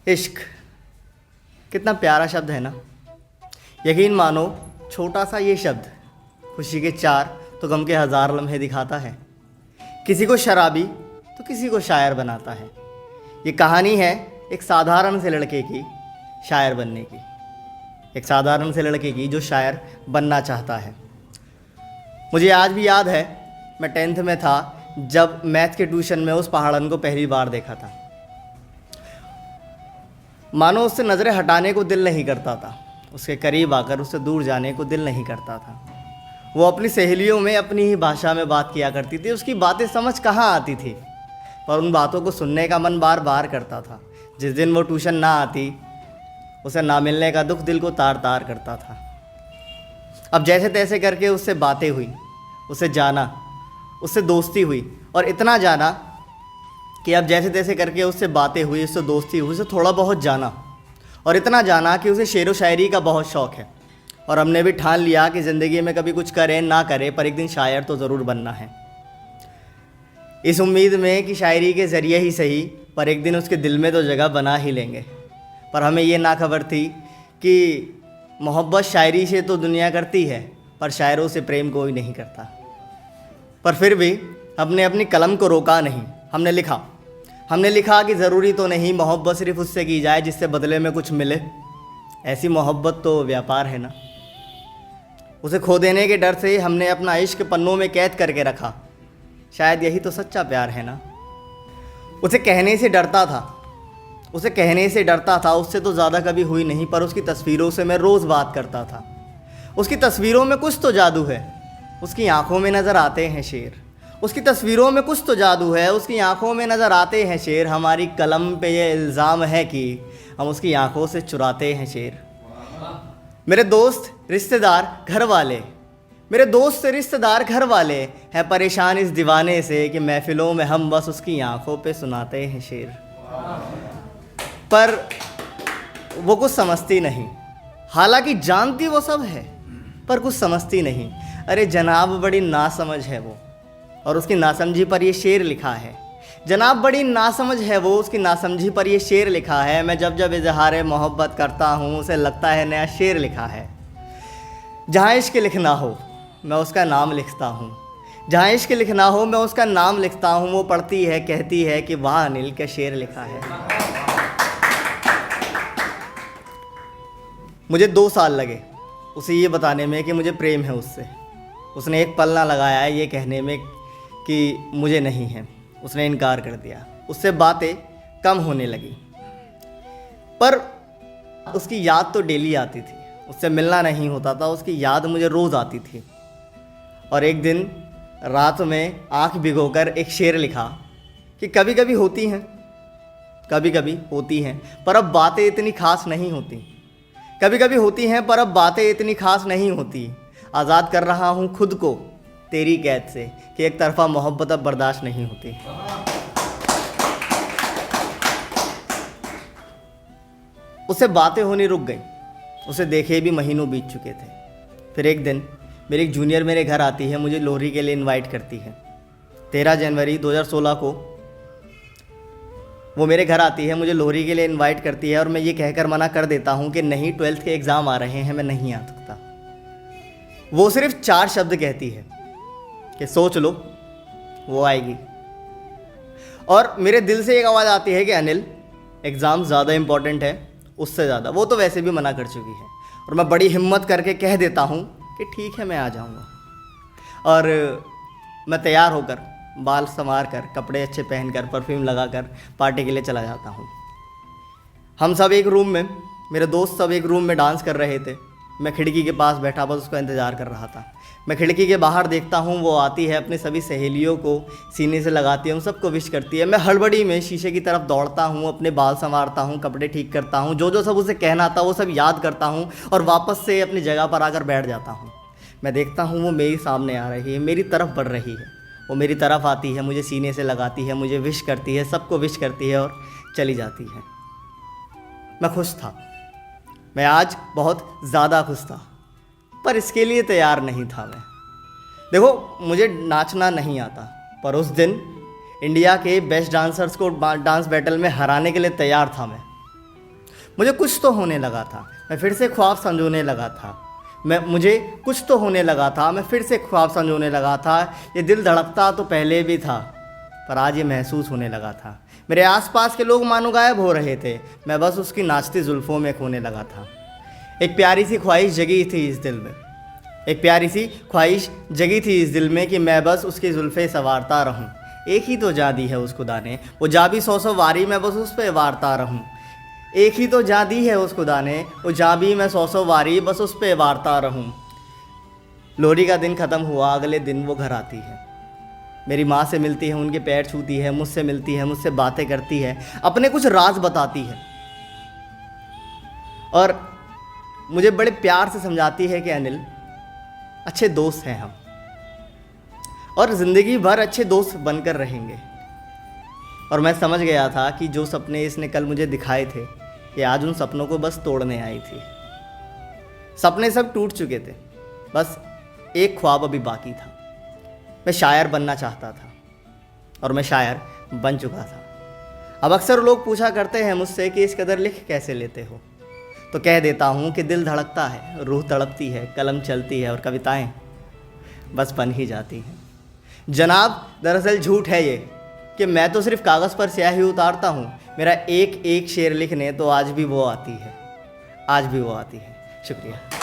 इश्क कितना प्यारा शब्द है ना। यकीन मानो छोटा सा ये शब्द खुशी के 4 तो गम के 1000 लम्हे दिखाता है। किसी को शराबी तो किसी को शायर बनाता है। ये कहानी है एक साधारण से लड़के की शायर बनने की, एक साधारण से लड़के की जो शायर बनना चाहता है। मुझे आज भी याद है, मैं 10th में था जब मैथ के ट्यूशन में उस पहाड़न को पहली बार देखा था। मानो उससे नज़रें हटाने को दिल नहीं करता था, उसके करीब आकर उससे दूर जाने को दिल नहीं करता था। वो अपनी सहेलियों में अपनी ही भाषा में बात किया करती थी। उसकी बातें समझ कहाँ आती थी, पर उन बातों को सुनने का मन बार बार करता था। जिस दिन वो ट्यूशन ना आती, उसे ना मिलने का दुख दिल को तार तार करता था। अब जैसे तैसे करके उससे बातें हुई, उसे जाना, उससे दोस्ती हुई, और इतना जाना कि अब जैसे तैसे करके उससे बातें हुई, उससे दोस्ती हुई, उसे थोड़ा बहुत जाना, और इतना जाना कि उसे शेर व शायरी का बहुत शौक़ है। और हमने भी ठान लिया कि ज़िंदगी में कभी कुछ करें ना करें, पर एक दिन शायर तो ज़रूर बनना है। इस उम्मीद में कि शायरी के ज़रिए ही सही, पर एक दिन उसके दिल में तो जगह बना ही लेंगे। पर हमें ये ना खबर थी कि मोहब्बत शायरी से तो दुनिया करती है, पर शायरों से प्रेम कोई नहीं करता। पर फिर भी हमने अपनी कलम को रोका नहीं। हमने लिखा कि ज़रूरी तो नहीं मोहब्बत सिर्फ उससे की जाए जिससे बदले में कुछ मिले। ऐसी मोहब्बत तो व्यापार है ना। उसे खो देने के डर से हमने अपना इश्क पन्नों में कैद करके रखा। शायद यही तो सच्चा प्यार है ना। उसे कहने से डरता था, उससे तो ज़्यादा कभी हुई नहीं, पर उसकी तस्वीरों से मैं रोज़ बात करता था। उसकी तस्वीरों में कुछ तो जादू है, उसकी आंखों में नज़र आते हैं शेर। उसकी तस्वीरों में कुछ तो जादू है, उसकी आंखों में नज़र आते हैं शेर। हमारी कलम पे ये इल्ज़ाम है कि हम उसकी आंखों से चुराते हैं शेर। मेरे दोस्त रिश्तेदार घर वाले हैं परेशान इस दीवाने से कि महफिलों में हम बस उसकी आंखों पे सुनाते हैं शेर। पर वो कुछ समझती नहीं, हालांकि जानती वो सब है, पर कुछ समझती नहीं। अरे जनाब बड़ी नासमझ है वो, और उसकी नासमझी पर ये शेर लिखा है। जनाब बड़ी नासमझ है वो, उसकी नासमझी पर ये शेर लिखा है। मैं जब जब इजहार मोहब्बत करता हूँ, उसे लगता है नया शेर लिखा है। जहाँ इश्क लिखना हो मैं उसका नाम लिखता हूँ, जहाँ इश्क लिखना हो मैं उसका नाम लिखता हूँ। वो पढ़ती है, कहती है कि वाह अनिल का शेर लिखा है। मुझे 2 साल लगे उसे ये बताने में कि मुझे प्रेम है उससे। उसने एक पल ना लगाया है ये कहने में कि मुझे नहीं है। उसने इनकार कर दिया। उससे बातें कम होने लगी, पर उसकी याद तो डेली आती थी। उससे मिलना नहीं होता था, उसकी याद मुझे रोज़ आती थी। और एक दिन रात में आंख भिगोकर एक शेर लिखा कि कभी कभी होती हैं पर अब बातें इतनी खास नहीं होती। कभी कभी होती हैं पर अब बातें इतनी खास नहीं होती। आज़ाद कर रहा हूँ खुद को तेरी कैद से कि एक तरफा मोहब्बत अब बर्दाश्त नहीं होती। उससे बातें होनी रुक गई। उसे देखे भी महीनों बीत चुके थे। फिर एक दिन मेरी एक जूनियर मेरे घर आती है, मुझे लोहरी के लिए इनवाइट करती है। 13 जनवरी 2016 को वो मेरे घर आती है, मुझे लोहरी के लिए इनवाइट करती है, और मैं ये कहकर मना कर देता हूँ कि नहीं 12th के एग्ज़ाम आ रहे हैं, मैं नहीं आ सकता। वो सिर्फ 4 शब्द कहती है कि सोच लो, वो आएगी। और मेरे दिल से एक आवाज़ आती है कि अनिल एग्ज़ाम ज़्यादा इम्पॉर्टेंट है उससे ज़्यादा। वो तो वैसे भी मना कर चुकी है। और मैं बड़ी हिम्मत करके कह देता हूँ कि ठीक है मैं आ जाऊँगा। और मैं तैयार होकर, बाल संवार कर, कपड़े अच्छे पहनकर, परफ्यूम लगाकर पार्टी के लिए चला जाता हूँ। हम सब एक रूम में, मेरे दोस्त सब एक रूम में डांस कर रहे थे। मैं खिड़की के पास बैठा बस उसका इंतज़ार कर रहा था। मैं खिड़की के बाहर देखता हूँ, वो आती है, अपनी सभी सहेलियों को सीने से लगाती है, उन सबको विश करती है। मैं हड़बड़ी में शीशे की तरफ दौड़ता हूँ, अपने बाल संवारता हूँ, कपड़े ठीक करता हूँ, जो सब उसे कहना था वो सब याद करता हूँ, और वापस से अपनी जगह पर आकर बैठ जाता हूँ। मैं देखता हूँ वो मेरी सामने आ रही है, मेरी तरफ बढ़ रही है। वो मेरी तरफ आती है, मुझे सीने से लगाती है, मुझे विश करती है, सबको विश करती है और चली जाती है। मैं खुश था, मैं आज बहुत ज़्यादा खुश था, पर इसके लिए तैयार नहीं था मैं। देखो मुझे नाचना नहीं आता, पर उस दिन इंडिया के बेस्ट डांसर्स को डांस बैटल में हराने के लिए तैयार था मैं। मुझे कुछ तो होने लगा था, मैं फिर से ख्वाब संजोने लगा था। मुझे कुछ तो होने लगा था, मैं फिर से ख्वाब संजोने लगा था। ये दिल धड़कता तो पहले भी था, पर आज ये महसूस होने लगा था। मेरे आसपास के लोग मानो गायब हो रहे थे, मैं बस उसकी नाचती जुल्फ़ों में खोने लगा था। एक प्यारी सी ख्वाहिश जगी थी इस दिल में, एक प्यारी सी ख्वाहिश जगी थी इस दिल में कि मैं बस उसकी जुल्फ़ें संवारता रहूं। एक ही तो जा दी है उस खुदा ने, वो जा भी 100 वारी, मैं बस उस पे वारता रहूं। एक ही तो जा दी है उस खुदा ने, वो जा भी मैं 100 वारी, बस उस पे वारता रहूं। लोहड़ी का दिन ख़त्म हुआ, अगले दिन वो घर आती है, मेरी माँ से मिलती है, उनके पैर छूती है, मुझसे मिलती है, मुझसे बातें करती है, अपने कुछ राज बताती है और मुझे बड़े प्यार से समझाती है कि अनिल, अच्छे दोस्त हैं हम और ज़िंदगी भर अच्छे दोस्त बनकर रहेंगे। और मैं समझ गया था कि जो सपने इसने कल मुझे दिखाए थे, ये आज उन सपनों को बस तोड़ने आई थी। सपने सब टूट चुके थे, बस एक ख्वाब अभी बाकी था। मैं शायर बनना चाहता था और मैं शायर बन चुका था। अब अक्सर लोग पूछा करते हैं मुझसे कि इस कदर लिख कैसे लेते हो, तो कह देता हूँ कि दिल धड़कता है, रूह तड़पती है, कलम चलती है और कविताएं बस बन ही जाती हैं। जनाब, दरअसल झूठ है ये कि मैं तो सिर्फ कागज़ पर स्याही उतारता हूँ। मेरा एक एक शेर लिखने तो आज भी वो आती है, आज भी वो आती है। शुक्रिया।